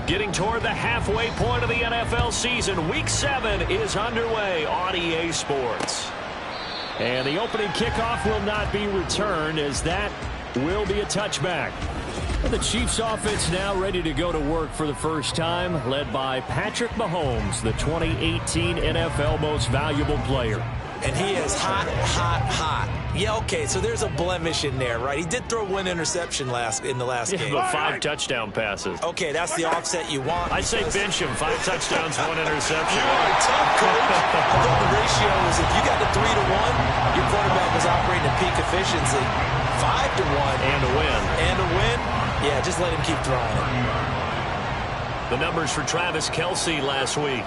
Getting toward the halfway point of the NFL season. Week 7 is underway on EA Sports. And the opening kickoff will not be returned, as that will be a touchback. The Chiefs offense now ready to go to work for the first time, led by Patrick Mahomes, the 2018 NFL Most Valuable Player. And he is hot, hot, hot. Yeah, okay, so there's a blemish in there, right? He did throw one interception in the last game. But 5 touchdown passes. Okay, that's the offset you want. I say bench him. 5 touchdowns, 1 interception. You are tough, coach. I thought the ratio was if you got the 3-to-1, your quarterback was operating at peak efficiency. 5-to-1. And a win. And a win? Yeah, just let him keep throwing it. The numbers for Travis Kelce last week.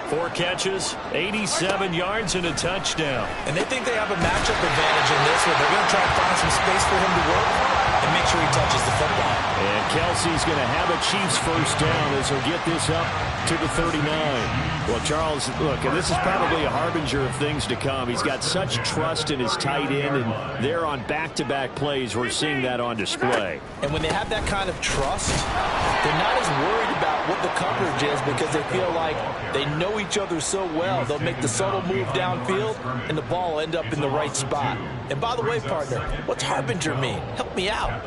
4 catches, 87 yards, and a touchdown. And they think they have a matchup advantage in this one. They're going to try to find some space for him to work and make sure he touches the football. And Kelce's going to have a Chiefs first down as he'll get this up to the 39. Well, Charles, look, and this is probably a harbinger of things to come. He's got such trust in his tight end, and they're on back-to-back plays. We're seeing that on display. And when they have that kind of trust, they're not as worried about what the coverage is because they feel like they know each other so well. They'll make the subtle move downfield, and the ball will end up in the right spot. And by the way, partner, what's harbinger mean? Help me out.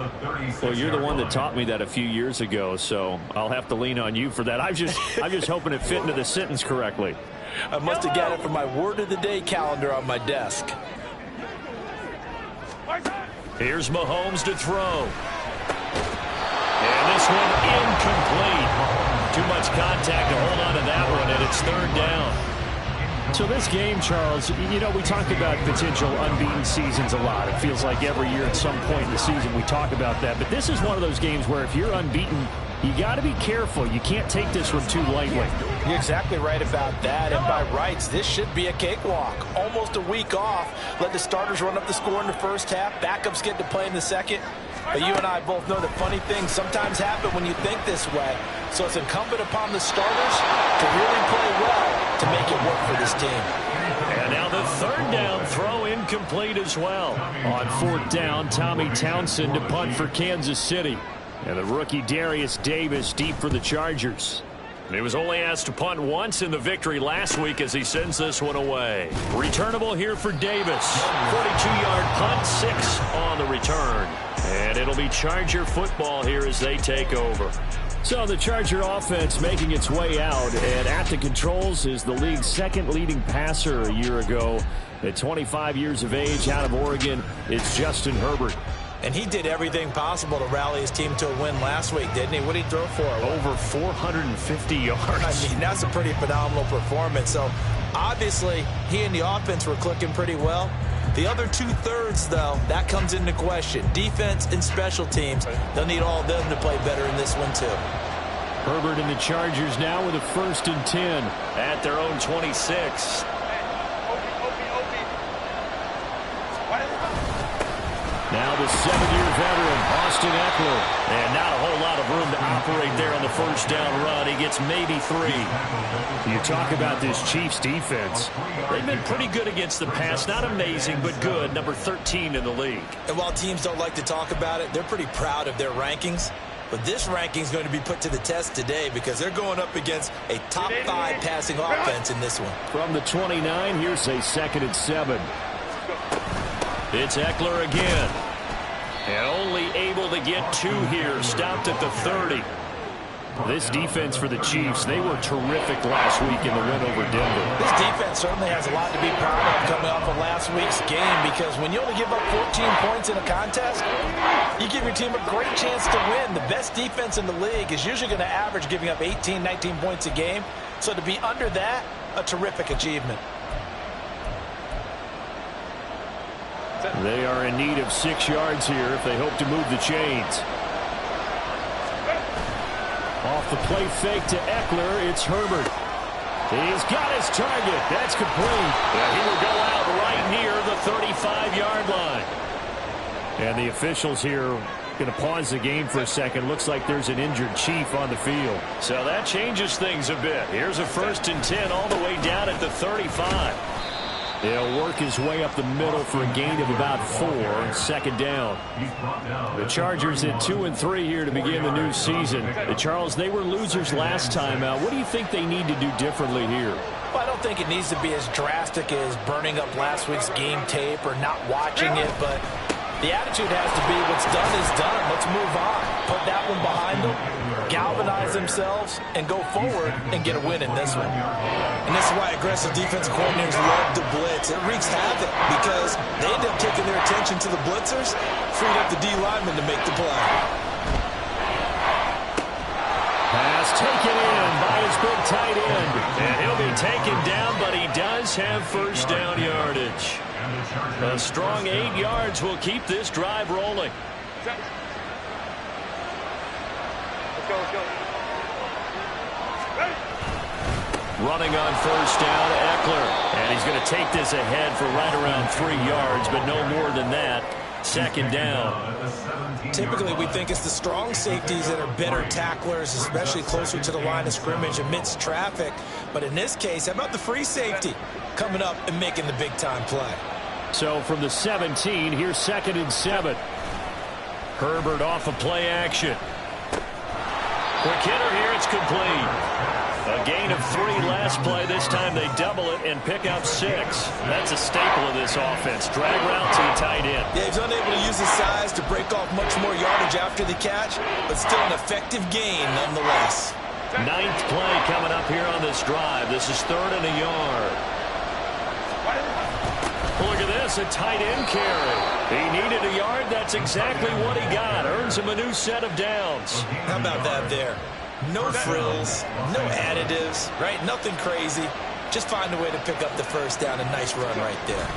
Well, you're the one that taught me that a few years ago, so I'll have to lean on you for that. I'm just hoping it fit into the sentence correctly. I must have got it from my word of the day calendar on my desk. Here's Mahomes to throw. And this one incomplete. Too much contact to hold on to that one, and it's 3rd down. So this game, Charles, you know, we talk about potential unbeaten seasons a lot. It feels like every year at some point in the season we talk about that. But this is one of those games where if you're unbeaten, you got to be careful. You can't take this one too lightly. You're exactly right about that. And by rights, this should be a cakewalk. Almost a week off. Let the starters run up the score in the first half. Backups get to play in the second. But you and I both know that funny things sometimes happen when you think this way. So it's incumbent upon the starters to really play well to make it work for this team. And now the 3rd down throw incomplete as well. On 4th down, Tommy Townsend to punt for Kansas City. And the rookie Darius Davis deep for the Chargers. And he was only asked to punt once in the victory last week as he sends this one away. Returnable here for Davis. 42-yard punt, 6 on the return. And it'll be Charger football here as they take over. So the Charger offense making its way out, and at the controls is the league's 2nd leading passer a year ago. At 25 years of age, out of Oregon, it's Justin Herbert. And he did everything possible to rally his team to a win last week, didn't he? What did he throw for? Over 450 yards. I mean, that's a pretty phenomenal performance. So, obviously, he and the offense were clicking pretty well. The other 2/3, though, that comes into question. Defense and special teams, they'll need all of them to play better in this one, too. Herbert and the Chargers now with a 1st and 10 at their own 26. Now the 7-year veteran, Austin Eckler. And not a whole lot of room to operate there on the first down run. He gets maybe 3. You talk about this Chiefs defense. They've been pretty good against the pass. Not amazing, but good. Number 13 in the league. And while teams don't like to talk about it, they're pretty proud of their rankings. But this ranking is going to be put to the test today because they're going up against a top 5 passing offense in this one. From the 29, here's a 2nd and 7. It's Eckler again. And only able to get 2 here. Stopped at the 30. This defense for the Chiefs, they were terrific last week in the win over Denver. This defense certainly has a lot to be proud of coming off of last week's game because when you only give up 14 points in a contest, you give your team a great chance to win. The best defense in the league is usually going to average giving up 18, 19 points a game. So to be under that, a terrific achievement. They are in need of 6 yards here if they hope to move the chains. Off the play fake to Eckler, it's Herbert. He's got his target. That's complete. And he will go out right near the 35-yard line. And the officials here going to pause the game for a second. Looks like there's an injured Chief on the field. So that changes things a bit. Here's a 1st and 10 all the way down at the 35. He'll work his way up the middle for a gain of about 4, second down. The Chargers at 2-3 here to begin the new season. Charles, they were losers last time out. What do you think they need to do differently here? Well, I don't think it needs to be as drastic as burning up last week's game tape or not watching it, but the attitude has to be what's done is done. Let's move on. Put that one behind them, galvanize themselves, and go forward and get a win in this one. And this is why aggressive defensive coordinators love to blitz. It wreaks havoc because they end up taking their attention to the blitzers, freed up the D lineman to make the play. Pass taken in by his big tight end. And he'll be taken down, but he does have first down yardage. A strong 8 yards will keep this drive rolling. Let's go, let's go. Running on first down, Eckler. And he's going to take this ahead for right around 3 yards, but no more than that. Second down. Typically, we think it's the strong safeties that are better tacklers, especially closer to the line of scrimmage amidst traffic. But in this case, how about the free safety coming up and making the big-time play? So from the 17, here's 2nd and 7. Herbert off of play action. Quick hitter here, it's complete. A gain of 3 last play. This time they double it and pick up 6. That's a staple of this offense. Drag route to the tight end. Yeah, he's unable to use his size to break off much more yardage after the catch, but still an effective gain nonetheless. 9th play coming up here on this drive. This is 3rd and a yard. Look at this, a tight end carry. He needed a yard. That's exactly what he got. Earns him a new set of downs. How about that there? No frills, no additives, right? Nothing crazy. Just find a way to pick up the first down. A nice run right there.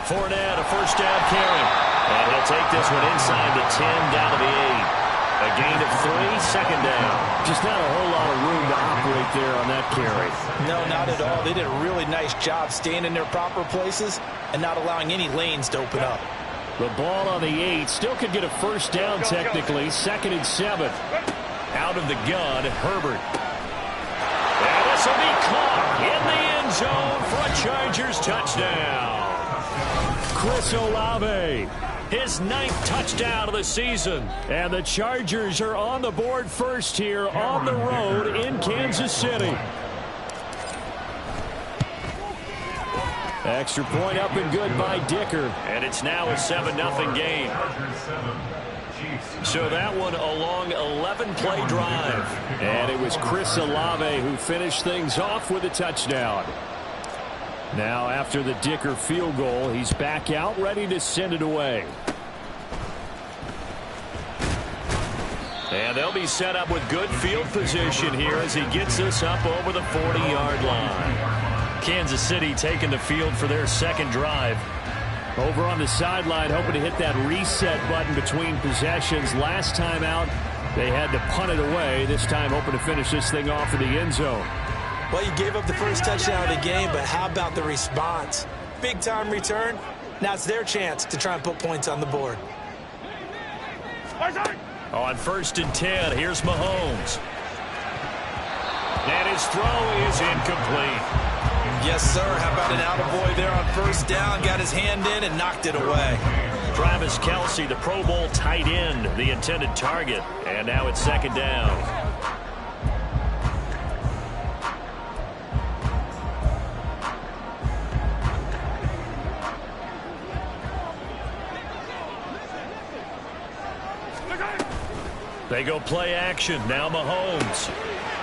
Fournette, a first down carry. And he'll take this one inside the 10, down to the 8. A gain of 3, second down. Just not a whole lot of room to operate there on that carry. No, not at all. They did a really nice job staying in their proper places and not allowing any lanes to open up. The ball on the 8. Still could get a first down technically. 2nd and 7. Out of the gun, Herbert. And this will be caught in the end zone for a Chargers touchdown. Chris Olave, his 9th touchdown of the season. And the Chargers are on the board first here on the road in Kansas City. Extra point up and good by Dicker. And it's now a 7-0 game. So that one a long 11-play drive. And it was Chris Olave who finished things off with a touchdown. Now after the Dicker field goal, he's back out ready to send it away. And they'll be set up with good field position here as he gets this up over the 40-yard line. Kansas City taking the field for their second drive. Over on the sideline, hoping to hit that reset button between possessions. Last time out, they had to punt it away. This time, hoping to finish this thing off in the end zone. Well, you gave up the first touchdown of the game, but how about the response? Big-time return. Now it's their chance to try and put points on the board. On 1st and 10, here's Mahomes. And his throw is incomplete. Yes, sir. How about an attaboy there on first down? Got his hand in and knocked it away. Travis Kelce, the Pro Bowl tight end, the intended target. And now it's 2nd down. They go play action. Now Mahomes.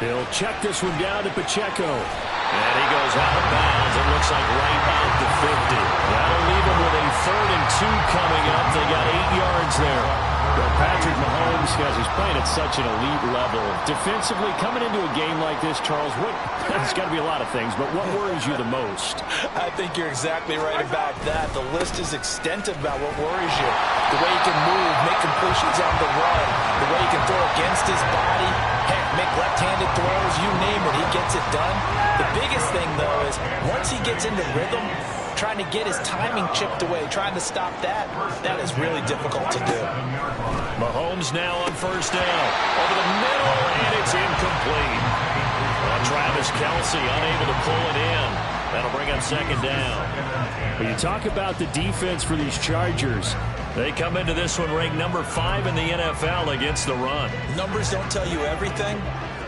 He'll check this one down to Pacheco. And he goes out of bounds. It looks like right out the 50. That'll leave him with a 3rd and 2 coming up. They got 8 yards there. But Patrick Mahomes, guys, he's playing at such an elite level. Defensively, coming into a game like this, Charles, it's got to be a lot of things, but what worries you the most? I think you're exactly right about that. The list is extensive about what worries you. The way he can move, make completions on the run, the way he can throw against his body, heck, make left-handed throws, you name it, he gets it done. The biggest thing, though, is once he gets into rhythm, trying to get his timing chipped away, trying to stop that, that is really difficult to do. Mahomes now on first down. Over the middle, and it's incomplete. Travis Kelce unable to pull it in. That'll bring up second down. When you talk about the defense for these Chargers, they come into this one ranked number 5 in the NFL against the run. Numbers don't tell you everything,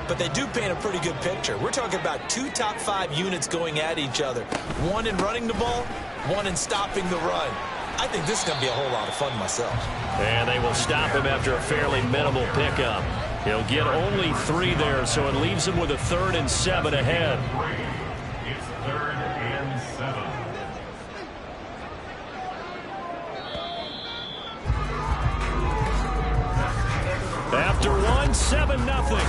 but they do paint a pretty good picture. We're talking about 2 top 5 units going at each other. One in running the ball, one in stopping the run. I think this is going to be a whole lot of fun myself. And they will stop him after a fairly minimal pickup. He'll get only 3 there, so it leaves him with a 3rd and 7 ahead. It's 3rd and 7. After 7-0.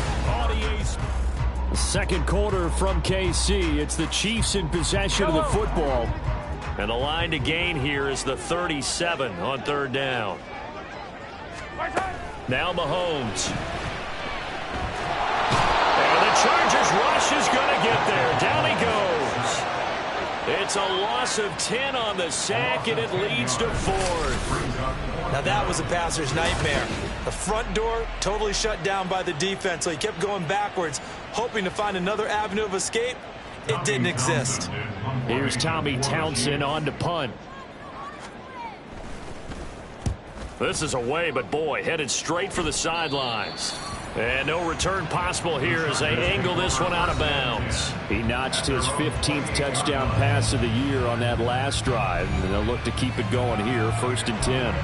Second quarter from KC. It's the Chiefs in possession of the football. And the line to gain here is the 37 on 3rd down. Now Mahomes. And the Chargers rush is going to get there. Down he goes. It's a loss of 10 on the sack, and it leads to 4th. Now that was a passer's nightmare. The front door totally shut down by the defense, so he kept going backwards, hoping to find another avenue of escape. It didn't exist. Here's Tommy Townsend on to punt. This is away, but boy, headed straight for the sidelines. And no return possible here as they angle this one out of bounds. He notched his 15th touchdown pass of the year on that last drive. And they'll look to keep it going here, 1st and 10.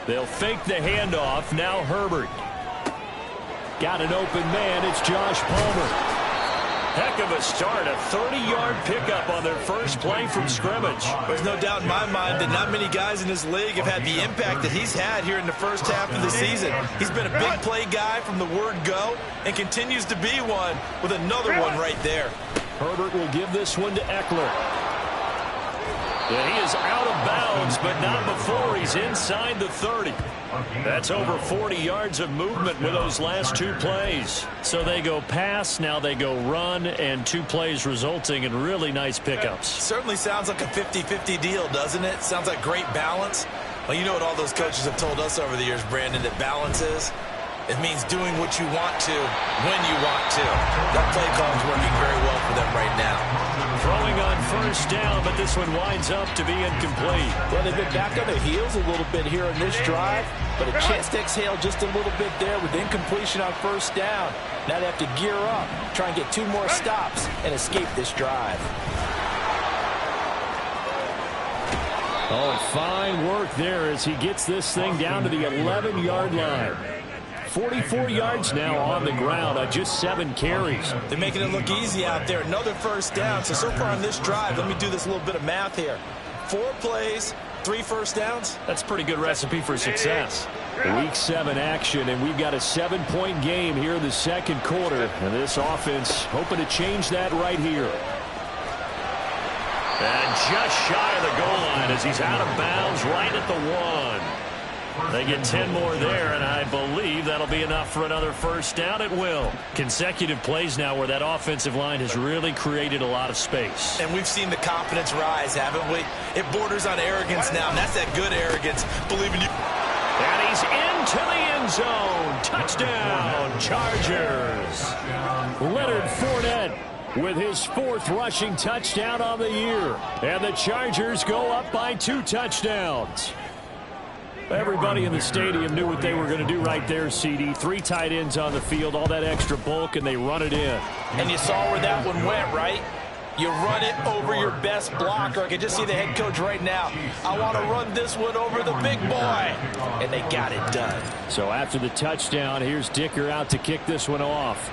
They'll fake the handoff. Now Herbert. Got an open man. It's Josh Palmer. Heck of a start. A 30-yard pickup on their first play from scrimmage. There's no doubt in my mind that not many guys in this league have had the impact that he's had here in the first half of the season. He's been a big play guy from the word go and continues to be one with another one right there. Herbert will give this one to Eckler. And he is out of bounds, but not before he's inside the 30. That's over 40 yards of movement with those last 2 plays. So they go pass, now they go run, and 2 plays resulting in really nice pickups. Certainly sounds like a 50-50 deal, doesn't it? Sounds like great balance. Well, you know what all those coaches have told us over the years, Brandon, that balance is? It means doing what you want to when you want to. That play call is working very well for them right now. Throwing on 1st down, but this one winds up to be incomplete. Well, they've been back on their heels a little bit here in this drive, but a chance to exhale just a little bit there with incompletion on 1st down. Now they have to gear up, try and get 2 more stops and escape this drive. Oh, fine work there as he gets this thing down to the 11-yard line. 44 yards now on the ground on just 7 carries. They're making it look easy out there. Another 1st down. So far on this drive, let me do this little bit of math here. 4 plays, 3 1st downs. That's a pretty good recipe for success. Week 7 action, and we've got a 7-point game here in the second quarter. And this offense hoping to change that right here. And just shy of the goal line as he's out of bounds right at the 1. They get 10 more there, and I believe that'll be enough for another 1st down. It will. Consecutive plays now where that offensive line has really created a lot of space. And we've seen the confidence rise, haven't we? It borders on arrogance now, and that's that good arrogance. Believe in you. And he's into the end zone. Touchdown, Chargers. Leonard Fournette with his 4th rushing touchdown on the year. And the Chargers go up by 2 touchdowns. Everybody in the stadium knew what they were going to do right there, CD. 3 tight ends on the field, all that extra bulk, and they run it in. And you saw where that one went, right? You run it over your best blocker. I can just see the head coach right now. I want to run this one over the big boy. And they got it done. So after the touchdown, here's Dicker out to kick this one off.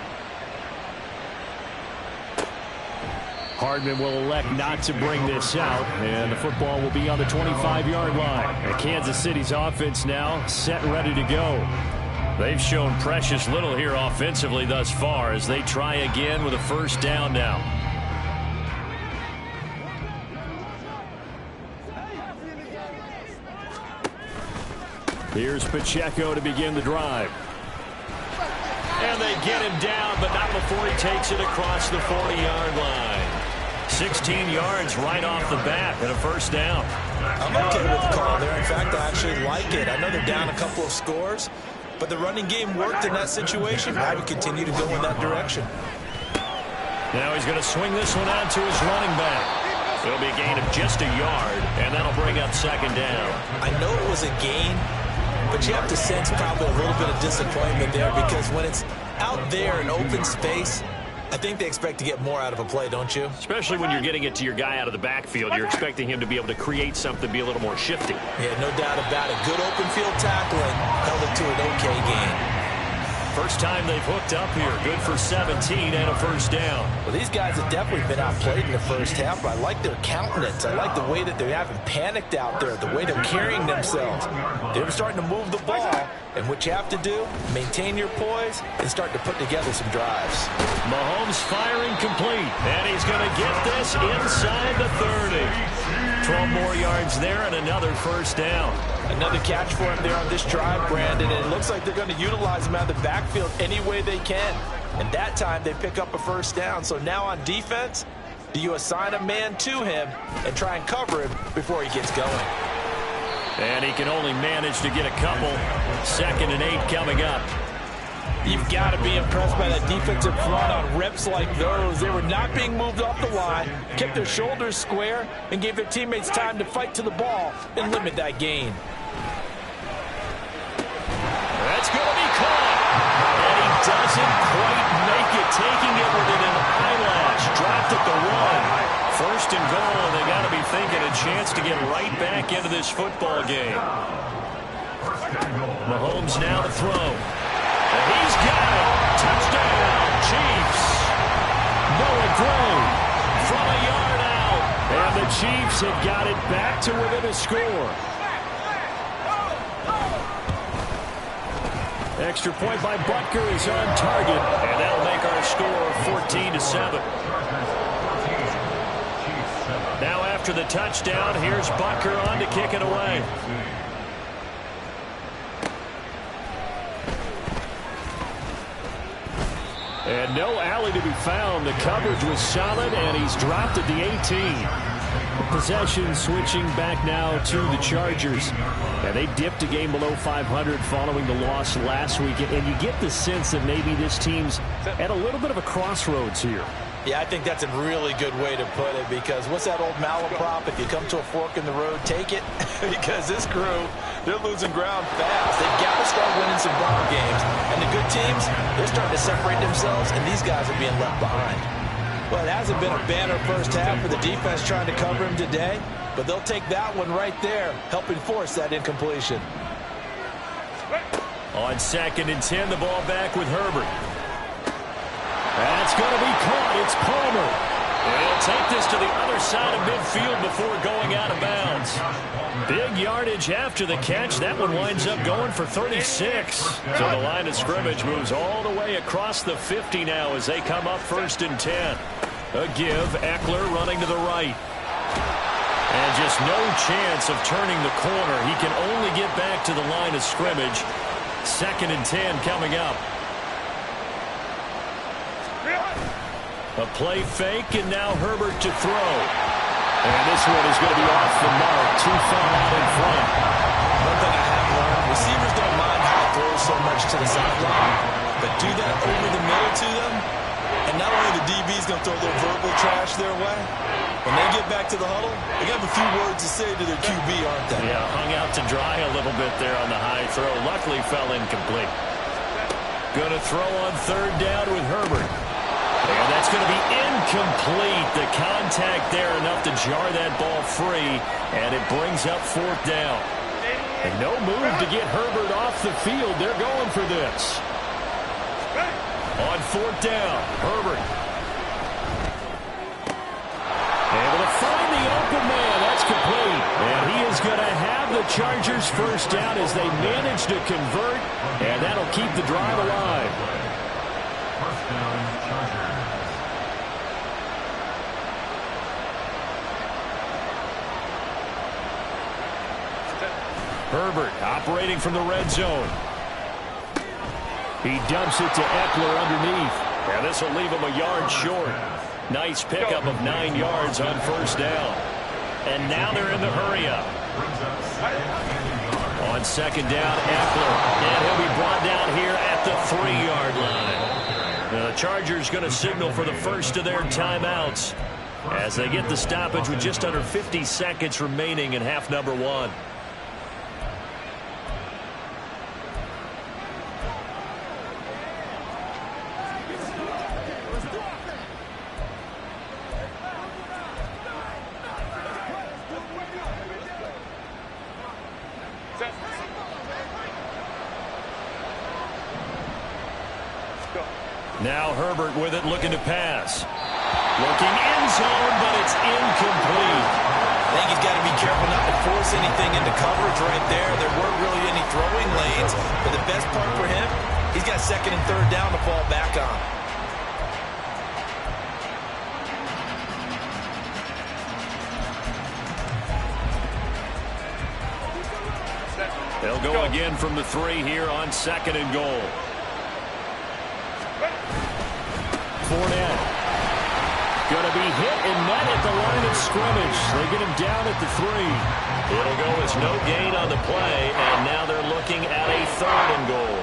Hardman will elect not to bring this out, and the football will be on the 25-yard line. And Kansas City's offense now set and ready to go. They've shown precious little here offensively thus far as they try again with a 1st down now. Here's Pacheco to begin the drive. And they get him down, but not before he takes it across the 40-yard line. 16 yards right off the bat and a 1st down. I'm okay with the call there. In fact, I actually like it. I know they're down a couple of scores, But the running game worked in that situation. I would continue to go in that direction. Now he's going to swing this one out to his running back. It'll be a gain of just a yard, and that'll bring up second down. I know it was a gain, but you have to sense probably a little bit of disappointment there, because when it's out there in open space, I think they expect to get more out of a play, don't you? Especially when you're getting it to your guy out of the backfield. You're expecting him to be able to create something, be a little more shifty. Yeah, no doubt about it. Good open field tackling held it to an okay gain. First time they've hooked up here. Good for 17 and a first down. Well, these guys have definitely been outplayed in the first half, but I like their countenance. I like the way that they haven't panicked out there, the way they're carrying themselves. They're starting to move the ball, and what you have to do, maintain your poise and start to put together some drives. Mahomes firing complete, and he's going to get this inside the 30. 12 more yards there and another first down. Another catch for him there on this drive, Brandon, and it looks like they're going to utilize him out of the backfield any way they can. And that time they pick up a first down. So now on defense, do you assign a man to him and try and cover him before he gets going? And he can only manage to get a couple. 2nd and 8 coming up. You've got to be impressed by that defensive front on reps like those. They were not being moved off the line, kept their shoulders square, and gave their teammates time to fight to the ball and limit that gain. That's going to be caught. And he doesn't quite make it, taking it within an eyelash. Dropped at the 1. First and goal, and they got to be thinking a chance to get right back into this football game. Mahomes now to throw. And he's got it. Touchdown, Chiefs. Noah Gray from a yard out. And the Chiefs have got it back to within a score. Extra point by Butker is on target. And that'll make our score 14-7. Now after the touchdown, here's Butker on to kick it away. And no alley to be found. The coverage was solid, and he's dropped at the 18. Possession switching back now to the Chargers. And they dipped a game below 500 following the loss last week. And you get the sense that maybe this team's at a little bit of a crossroads here. Yeah, I think that's a really good way to put it, because what's that old malaprop? If you come to a fork in the road, take it. Because this crew, they're losing ground fast. They've got to start winning some ball games. And the good teams, they're starting to separate themselves, and these guys are being left behind. Well, it hasn't been a banner first half for the defense trying to cover him today, but they'll take that one right there, helping force that incompletion. On 2nd and 10, the ball back with Herbert. That's going to be caught. It's Palmer. And he'll take this to the other side of midfield before going out of bounds. Big yardage after the catch. That one winds up going for 36. So the line of scrimmage moves all the way across the 50 now as they come up 1st and 10. A give. Eckler running to the right. And just no chance of turning the corner. He can only get back to the line of scrimmage. 2nd and 10 coming up. A play fake, and now Herbert to throw. And this one is going to be off the mark, too far out in front. One thing I have learned, receivers don't mind how it throws so much to the sideline, but do that over the middle to them, and not only the DB's going to throw their verbal trash their way, when they get back to the huddle, they have a few words to say to their QB, aren't they? Yeah, hung out to dry a little bit there on the high throw. Luckily fell incomplete. Going to throw on 3rd down with Herbert. And that's going to be incomplete. The contact there enough to jar that ball free, and it brings up 4th down. And no move to get Herbert off the field. They're going for this. On 4th down, Herbert. Able to find the open man. That's complete. And he is going to have the Chargers first down as they manage to convert, and that'll keep the drive alive. First down, Chargers. Herbert operating from the red zone. He dumps it to Eckler underneath. And this will leave him a yard short. Nice pickup of 9 yards on 1st down. And now they're in the hurry up. On on second down, Eckler. And he'll be brought down here at the 3-yard line. Now the Chargers going to signal for the first of their timeouts as they get the stoppage with just under 50 seconds remaining in half number 1. Now Herbert with it, looking to pass. Looking end zone, but it's incomplete. I think he's got to be careful not to force anything into coverage right there. There weren't really any throwing lanes, but the best part for him, he's got second and third down to fall back on. They'll go again from the 3 here on second and goal. Fournette going to be hit and met at the line of scrimmage. They get him down at the 3. It'll go as no gain on the play, and now they're looking at a 3rd and goal.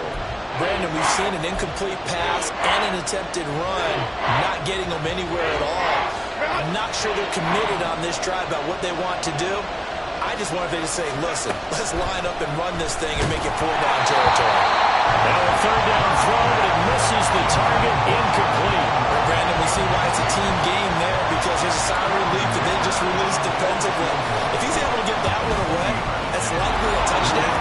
Brandon, we've seen an incomplete pass and an attempted run, not getting them anywhere at all. I'm not sure they're committed on this drive about what they want to do. I just wanted them to say, listen, let's line up and run this thing and make it 4-down territory. Now a 3rd down throw, but it misses the target, incomplete. Well, Brandon, we see why it's a team game there, because there's a sign of relief that they just released defensively. If he's able to get that one away, that's likely a touchdown.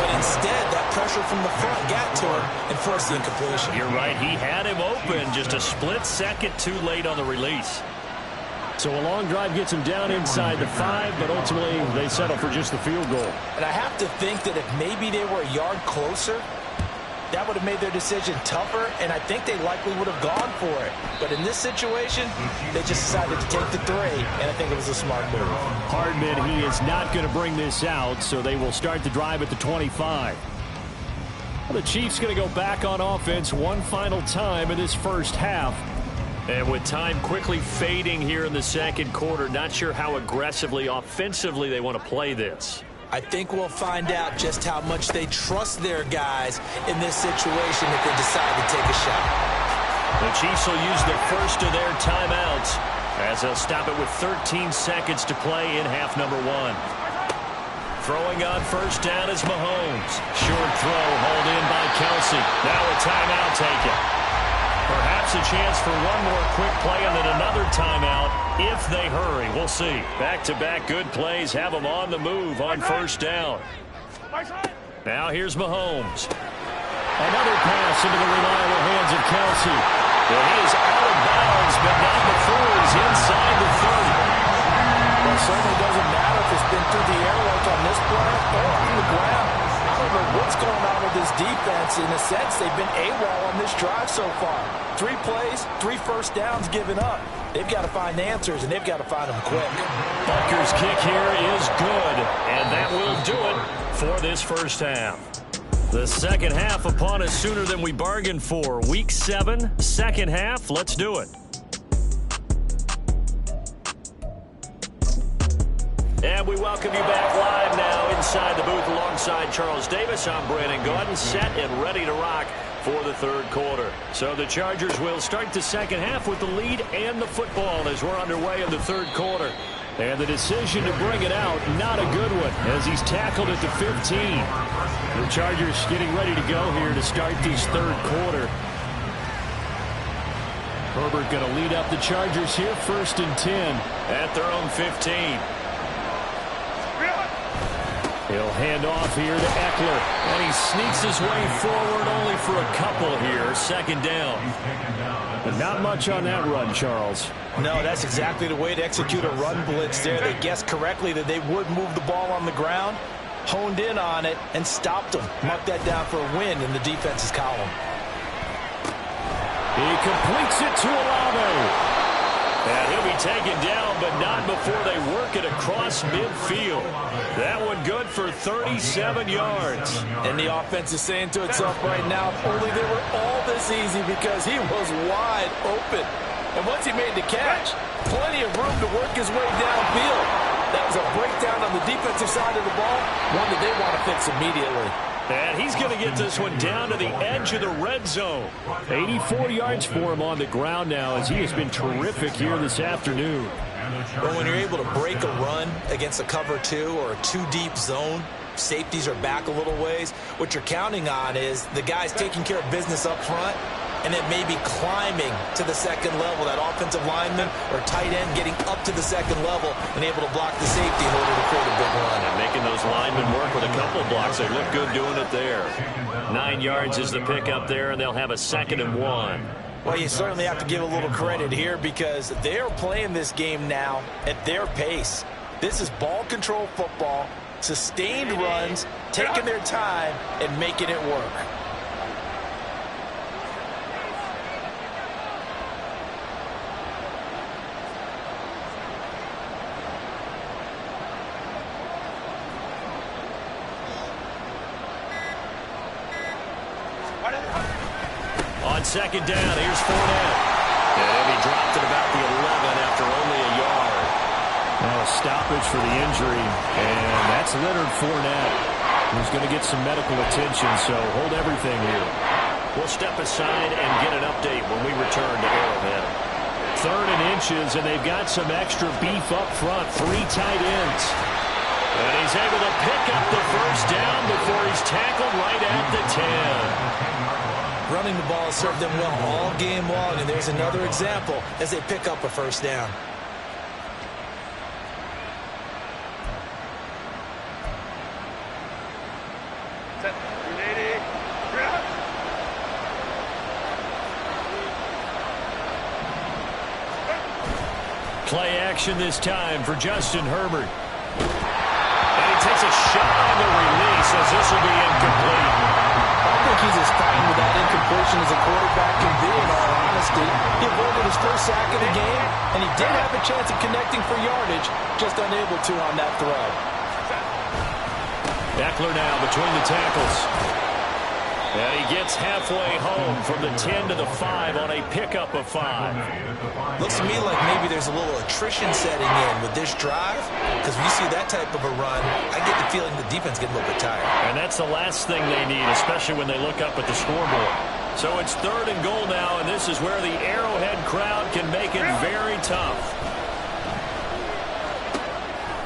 But instead, that pressure from the front got to him and forced the incompletion. You're right, he had him open, just a split second too late on the release. So a long drive gets him down inside the 5, but ultimately they settle for just the field goal. And I have to think that if maybe they were a yard closer, that would have made their decision tougher, and I think they likely would have gone for it. But in this situation, they just decided to take the 3, and I think it was a smart move. Hardman, he is not going to bring this out, so they will start the drive at the 25. Well, the Chiefs going to go back on offense one final time in this first half. And with time quickly fading here in the second quarter, not sure how aggressively, offensively they want to play this. I think we'll find out just how much they trust their guys in this situation if they decide to take a shot. The Chiefs will use the first of their timeouts as they'll stop it with 13 seconds to play in half number 1. Throwing on first down is Mahomes. Short throw hauled in by Kelsey. Now a timeout taken. Perhaps a chance for one more quick play and then another timeout if they hurry. We'll see. Back-to-back good plays have them on the move on first down. Now here's Mahomes. Another pass into the reliable hands of Kelsey. Well, he is out of bounds, but not before he's inside the 30. Well, it certainly doesn't matter if it's been through the air like on this play or on the ground. I don't know what's going on with this defense. In a sense, they've been AWOL on this drive so far. 3 plays, 3 first downs given up. They've got to find answers, and they've got to find them quick. Butker's kick here is good, and that will do it for this first half. The second half upon us sooner than we bargained for. Week 7, second half. Let's do it. And we welcome you back live now inside the booth alongside Charles Davis. I'm Brandon Gordon, set and ready to rock for the third quarter. So the Chargers will start the second half with the lead and the football as we're underway in the third quarter. And the decision to bring it out, not a good one, as he's tackled at the 15. The Chargers getting ready to go here to start this third quarter. Herbert going to lead up the Chargers here, 1st and 10 at their own 15. He'll hand off here to Eckler, and he sneaks his way forward only for a couple here, second down. But not much on that run, Charles. No, that's exactly the way to execute a run blitz there. They guessed correctly that they would move the ball on the ground, honed in on it, and stopped them. Mark that down for a win in the defense's column. He completes it to Olave. And he'll be taken down, but not before they work it across midfield. That one good for 37 yards. And the offense is saying to itself right now, if only they were all this easy, because he was wide open. And once he made the catch, plenty of room to work his way downfield. That was a breakdown on the defensive side of the ball, one that they want to fix immediately. And he's going to get this one down to the edge of the red zone. 84 yards for him on the ground now, as he has been terrific here this afternoon. Well, when you're able to break a run against a cover 2 or a 2-deep zone, safeties are back a little ways. What you're counting on is the guys taking care of business up front and then maybe climbing to the second level, that offensive lineman or tight end getting up to the second level and able to block the safety in order to create a big run. And making those linemen work with a couple blocks. They look good doing it there. 9 yards is the pickup there, and they'll have a 2nd and 1. Well, you certainly have to give a little credit here because they're playing this game now at their pace. This is ball control football, sustained runs, taking their time and making it work. On 2nd down, here's Fournette. And he dropped it about the 11 after only a yard. Now a stoppage for the injury, and that's Leonard Fournette, who's going to get some medical attention, so hold everything here. We'll step aside and get an update when we return to Arrowhead. 3rd and inches, and they've got some extra beef up front, 3 tight ends. And he's able to pick up the first down before he's tackled right at the 10. Running the ball has served them well all game long, and there's another example as they pick up a first down. Play action this time for Justin Herbert. And he takes a shot on the release as this will be incomplete. I think he's as fine with that incompletion as a quarterback can be, in all honesty. He avoided his first sack of the game, and he did have a chance of connecting for yardage, just unable to on that throw. Eckler now between the tackles. And he gets halfway home from the 10 to the 5 on a pickup of 5. Looks to me like maybe there's a little attrition setting in with this drive, because when you see that type of a run, I get the feeling the defense getting a little bit tired. And that's the last thing they need, especially when they look up at the scoreboard. So it's 3rd and goal now, and this is where the Arrowhead crowd can make it very tough.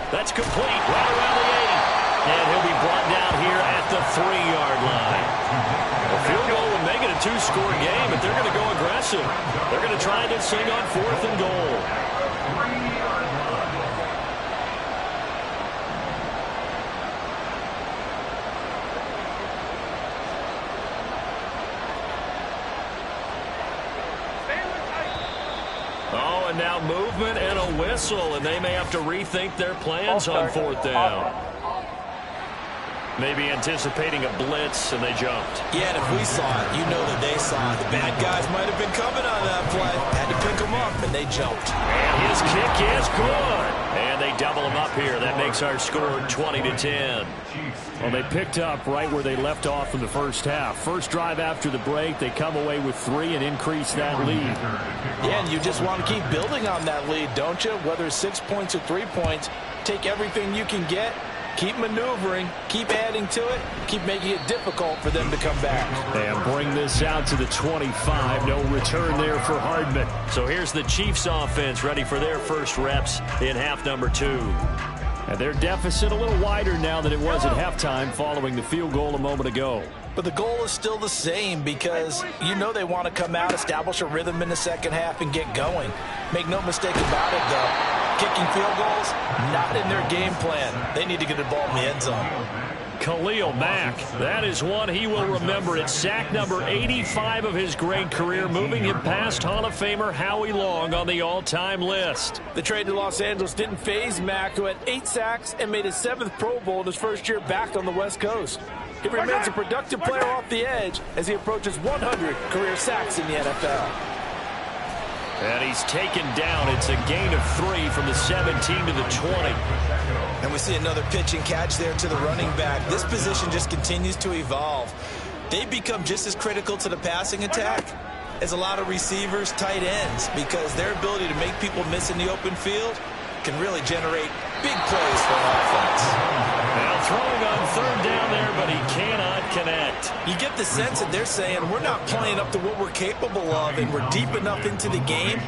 That's complete right around the 80. And he'll be brought down here at the 3-yard line. A field goal would make it a 2-score game, but they're going to go aggressive. They're going to try this thing on 4th and goal. Oh, and now movement and a whistle, and they may have to rethink their plans on 4th down. Maybe anticipating a blitz, and they jumped. Yeah, and if we saw it, you know that they saw it. The bad guys might have been coming on that play. Had to pick them up, and they jumped. And his kick is good. And they double him up here. That makes our score 20-10. Well, they picked up right where they left off in the first half. First drive after the break, they come away with 3 and increase that lead. Yeah, and you just want to keep building on that lead, don't you? Whether it's 6 points or 3 points, take everything you can get. Keep maneuvering, keep adding to it, keep making it difficult for them to come back. And bring this out to the 25. No return there for Hardman. So here's the Chiefs offense ready for their first reps in half number 2. And their deficit a little wider now than it was at halftime following the field goal a moment ago. But the goal is still the same because you know they want to come out, establish a rhythm in the second half, and get going. Make no mistake about it, though. Kicking field goals, not in their game plan. They need to get the ball in the end zone. Khalil Mack, that is one he will remember. It's sack number 85 of his great career, moving him past Hall of Famer Howie Long on the all-time list. The trade to Los Angeles didn't faze Mack, who had 8 sacks and made his 7th Pro Bowl in his first year back on the West Coast. He remains a productive player off the edge as he approaches 100 career sacks in the NFL. And he's taken down. It's a gain of 3 from the 17 to the 20. And we see another pitch and catch there to the running back. This position just continues to evolve. They become just as critical to the passing attack as a lot of receivers, tight ends, because their ability to make people miss in the open field can really generate big plays for an offense. Now throwing on third down there, but he cannot connect. You get the sense that they're saying we're not playing up to what we're capable of, and we're deep enough into the game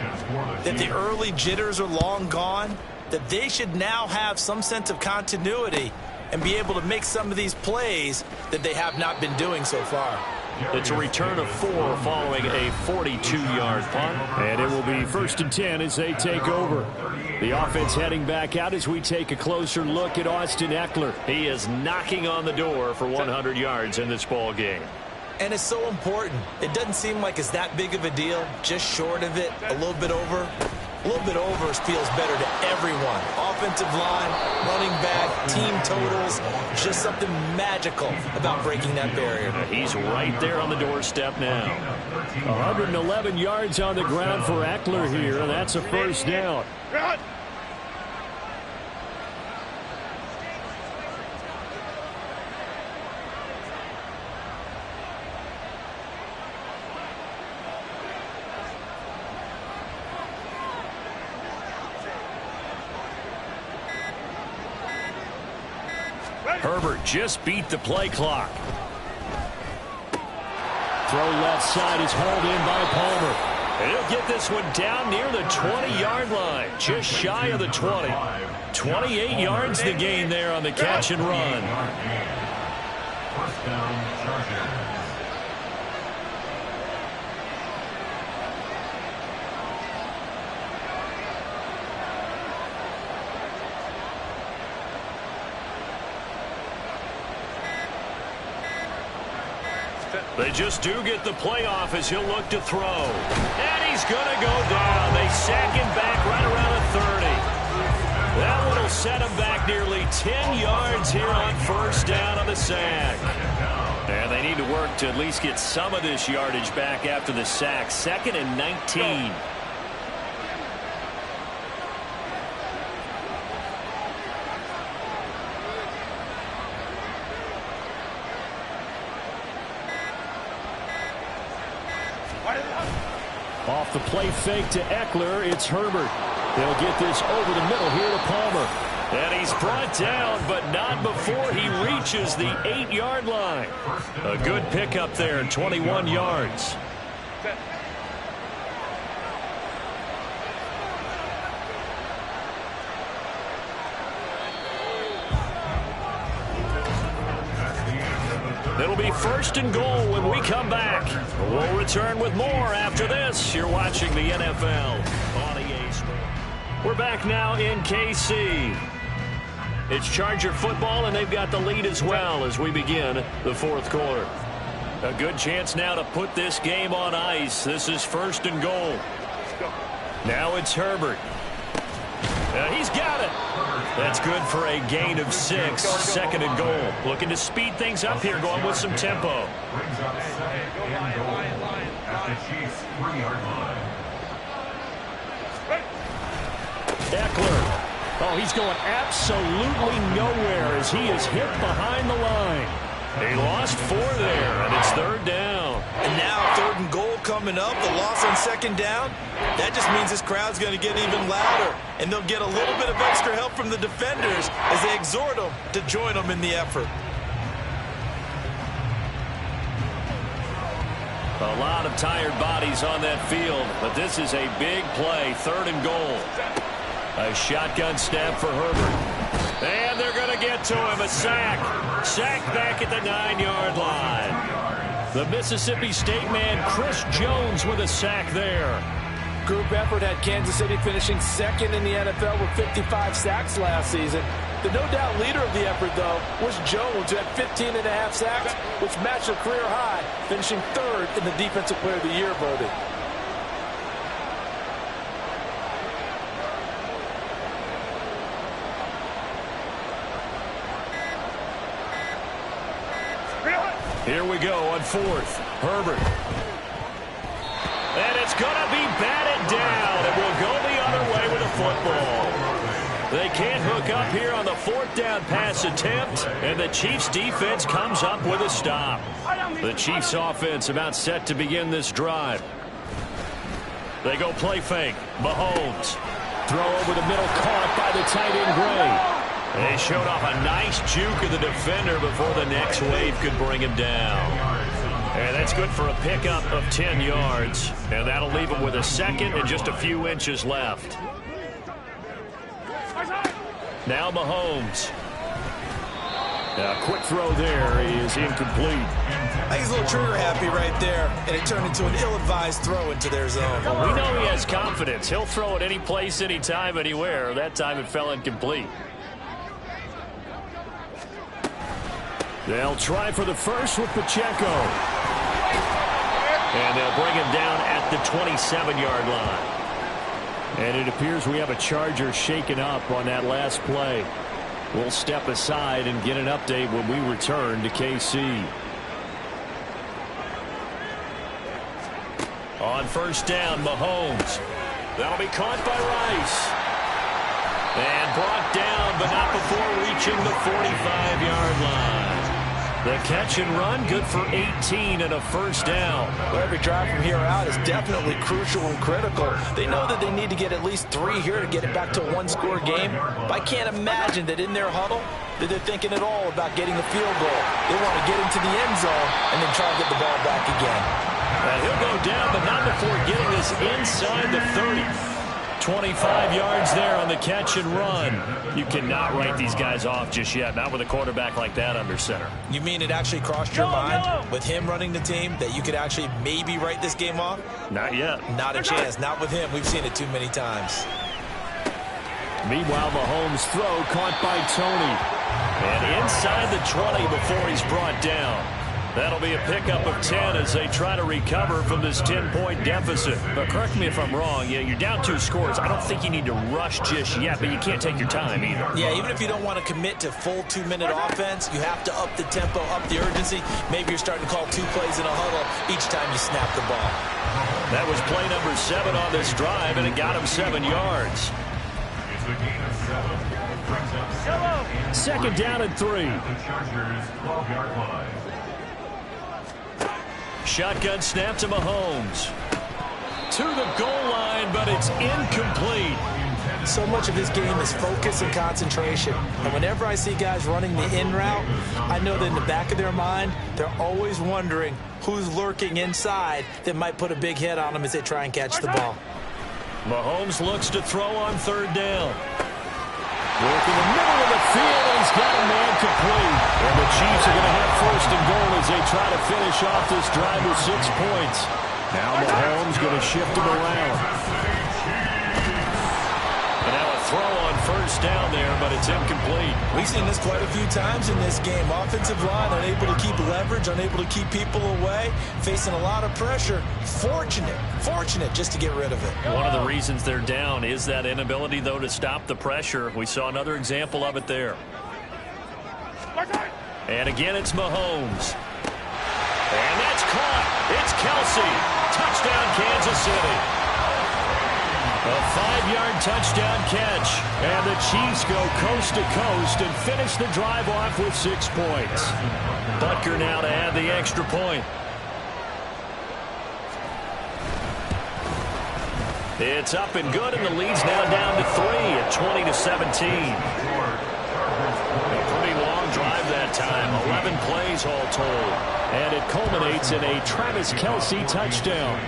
that the early jitters are long gone, that they should now have some sense of continuity and be able to make some of these plays that they have not been doing so far. It's a return of 4 following a 42-yard punt. And it will be 1st and 10 as they take over. The offense heading back out as we take a closer look at Austin Ekeler. He is knocking on the door for 100 yards in this ball game. And it's so important. It doesn't seem like it's that big of a deal, just short of it, a little bit over. A little bit over feels better to everyone. Offensive line, running back, team totals, just something magical about breaking that barrier. He's right there on the doorstep now. 111 yards on the ground for Ekeler here, and that's a first down. Herbert just beat the play clock. Throw left side is hauled in by Palmer. And he'll get this one down near the 20-yard line, just shy of the 20. 28 yards the gain there on the catch and run. First down, Chargers. They just do get the play off as he'll look to throw. And he's going to go down. They sack him back right around the 30. That one will set him back nearly 10 yards here on first down on the sack. And they need to work to at least get some of this yardage back after the sack. 2nd and 19. Off the play fake to Ekeler, it's Herbert. They'll get this over the middle here to Palmer. And he's brought down, but not before he reaches the 8-yard line. A good pickup there, 21 yards. It'll be 1st and goal when we come back. We'll return with more after this. You're watching the NFL on EA Sports. We're back now in KC. It's Charger football, and they've got the lead as well as we begin the 4th quarter. A good chance now to put this game on ice. This is 1st and goal. Now it's Herbert. He's got it. That's good for a gain of 6. 2nd and goal. Looking to speed things up here, going with some tempo. Brings up 2nd and goal at the Chiefs' 3-yard line. Ekeler. Oh, he's going absolutely nowhere as he is hit behind the line. He lost 4 there, and it's 3rd down. And now 3rd and goal coming up. The loss on 2nd down. That just means this crowd's going to get even louder. And they'll get a little bit of extra help from the defenders as they exhort them to join them in the effort. A lot of tired bodies on that field, but this is a big play. 3rd and goal. A shotgun snap for Herbert. And they're going to get to him. A sack. Sack back at the 9-yard line. The Mississippi State man, Chris Jones, with a sack there. Group effort had Kansas City finishing 2nd in the NFL with 55 sacks last season. The no-doubt leader of the effort, though, was Jones, who had 15.5 sacks, which matched a career high, finishing 3rd in the Defensive Player of the Year voting. Here we go on 4th. Herbert. And it's going to be batted down. It will go the other way with the football. They can't hook up here on the 4th down pass attempt, and the Chiefs defense comes up with a stop. The Chiefs offense about set to begin this drive. They go play fake. Mahomes. Throw over the middle, caught by the tight end, Gray. They showed off a nice juke of the defender before the next wave could bring him down. And that's good for a pickup of 10 yards. And that'll leave him with a second and just a few inches left. Now Mahomes. A quick throw there is incomplete. I think he's a little trigger happy right there, and it turned into an ill-advised throw into their zone. Well, we know he has confidence. He'll throw it any place, anytime, anywhere. That time it fell incomplete. They'll try for the first with Pacheco. And they'll bring him down at the 27-yard line. And it appears we have a Charger shaken up on that last play. We'll step aside and get an update when we return to KC. On first down, Mahomes. That'll be caught by Rice. And brought down, but not before reaching the 45-yard line. The catch and run, good for 18 and a first down. Well, every drive from here out is definitely crucial and critical. They know that they need to get at least 3 here to get it back to a one-score game. But I can't imagine that in their huddle that they're thinking at all about getting the field goal. They want to get into the end zone and then try to get the ball back again. He'll go down, but not before getting this inside the 30. 25 yards there on the catch and run. You cannot write these guys off just yet, not with a quarterback like that under center. You mean it actually crossed your mind with him running the team that you could actually maybe write this game off? Not yet. Not a chance. Not with him. We've seen it too many times. Meanwhile, Mahomes' throw caught by Tony. And inside the 20 before he's brought down. That'll be a pickup of 10 as they try to recover from this 10-point deficit. But correct me if I'm wrong. Yeah, you're down 2 scores. I don't think you need to rush just yet, but you can't take your time either. Yeah, even if you don't want to commit to full 2-minute offense, you have to up the tempo, up the urgency. Maybe you're starting to call 2 plays in a huddle each time you snap the ball. That was play number 7 on this drive, and it got him 7 yards. It's a gain of 7. Brings up 2nd down and 3. The Chargers 12-yard line. Shotgun snap to Mahomes. To the goal line, but it's incomplete. So much of this game is focus and concentration. And whenever I see guys running the in route, I know that in the back of their mind, they're always wondering who's lurking inside that might put a big hit on them as they try and catch the ball. Mahomes looks to throw on 3rd down. Work in the middle of the field, and he's got a man complete. And the Chiefs are going to have 1st and goal as they try to finish off this drive with 6 points. Now Mahomes going to shift him around. And now a throw on 1st down there, but it's incomplete. We've seen this quite a few times in this game. Offensive line unable to keep leverage, unable to keep people away, facing a lot of pressure. Fortunate just to get rid of it. One of the reasons they're down is that inability, though, to stop the pressure. We saw another example of it there. And again, it's Mahomes. And that's caught. It's Kelsey. Touchdown, Kansas City. A 5-yard touchdown catch. And the Chiefs go coast to coast and finish the drive off with 6 points. Butker now to add the extra point. It's up and good, and the lead's now down to 3 at 20-17. A pretty long drive that time, 11 plays all told. And it culminates in a Travis Kelsey touchdown.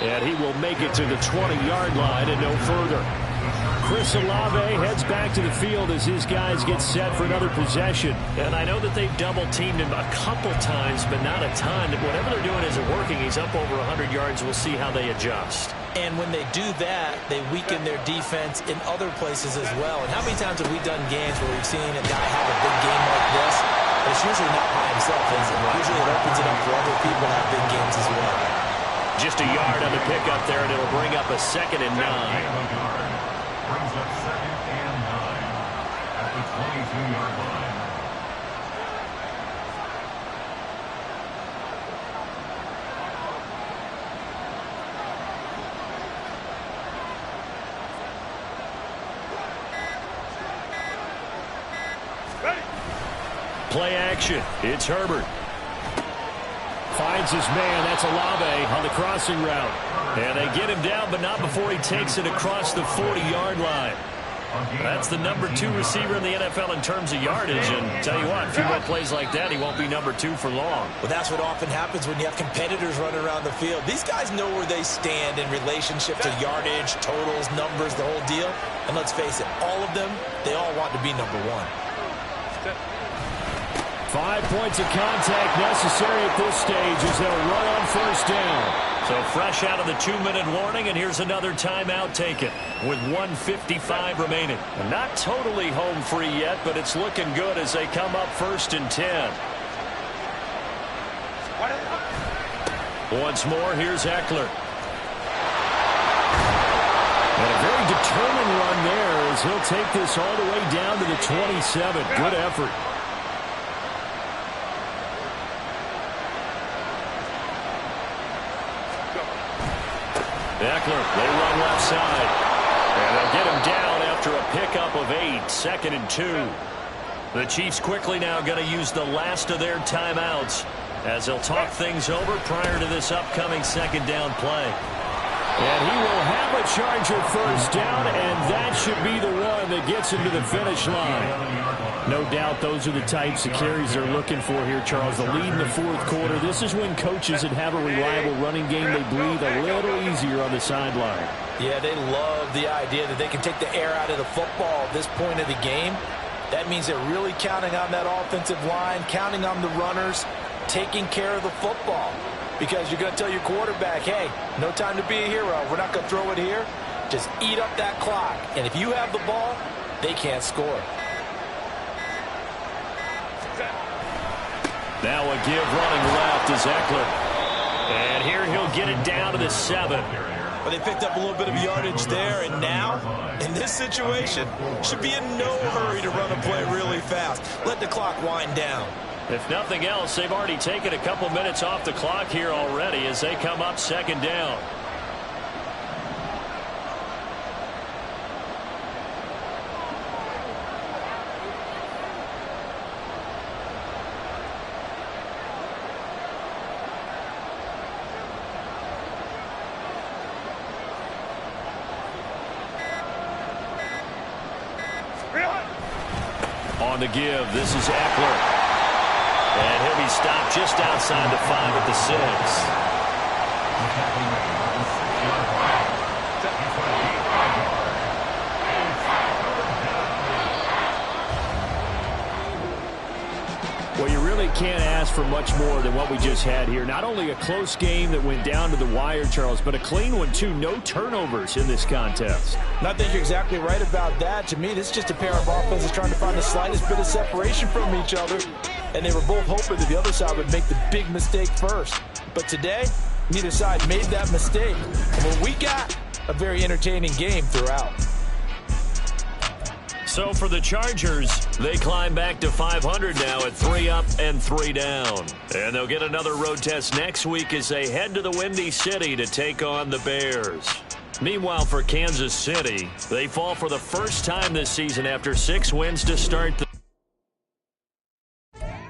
And he will make it to the 20-yard line and no further. Chris Olave heads back to the field as his guys get set for another possession. And I know that they've double-teamed him a couple times, but not a ton. Whatever they're doing isn't working. He's up over 100 yards. We'll see how they adjust. And when they do that, they weaken their defense in other places as well. And how many times have we done games where we've seen a guy have a big game like this? But it's usually not by himself, is it? Usually it opens it up for other people to have big games as well. Just a yard on the pickup there, and it'll bring up a 2nd and 9. Brings up 2nd and 9 at the 22-yard line. Play action. It's Herbert. finds his man. That's Olave on the crossing route. And they get him down, but not before he takes it across the 40-yard line. That's the number 2 receiver in the NFL in terms of yardage. And tell you what, a few more plays like that, he won't be number 2 for long. Well, that's what often happens when you have competitors running around the field. These guys know where they stand in relationship to yardage, totals, numbers, the whole deal. And let's face it, all of them, they all want to be number 1. 5 points of contact necessary at this stage as they'll run on first down. So fresh out of the 2-minute warning, and here's another timeout taken with 1:55 remaining. And not totally home free yet, but it's looking good as they come up 1st and 10. Once more, here's Eckler. And a very determined run there as he'll take this all the way down to the 27. Good effort. Eckler, they run left side. And they'll get him down after a pickup of 8, 2nd and 2. The Chiefs quickly now going to use the last of their timeouts as they'll talk things over prior to this upcoming 2nd down play. And he will have a Charger first down, and that should be the one that gets him to the finish line. No doubt those are the types of carries they're looking for here, Charles. The lead in the 4th quarter. This is when coaches that have a reliable running game, they breathe a little easier on the sideline. Yeah, they love the idea that they can take the air out of the football at this point of the game. That means they're really counting on that offensive line, counting on the runners, taking care of the football. Because you're going to tell your quarterback, hey, no time to be a hero. We're not going to throw it here. Just eat up that clock. And if you have the ball, they can't score. Now a give running left is Eckler. And here he'll get it down to the 7. But they picked up a little bit of yardage there, and now, in this situation, should be in no hurry to run a play really fast. Let the clock wind down. If nothing else, they've already taken a couple minutes off the clock here already as they come up 2nd down. On the give, this is Eckler. And he'll be stopped just outside the 5 at the 6. Well, you really can't ask for much more than what we just had here. Not only a close game that went down to the wire, Charles, but a clean one, too. No turnovers in this contest. And I think you're exactly right about that. To me, this is just a pair of offenses trying to find the slightest bit of separation from each other. And they were both hoping that the other side would make the big mistake first. But today, neither side made that mistake. And when we got a very entertaining game throughout. So for the Chargers, they climb back to 500 now at 3 up and 3 down. And they'll get another road test next week as they head to the Windy City to take on the Bears. Meanwhile, for Kansas City, they fall for the first time this season after 6 wins to start the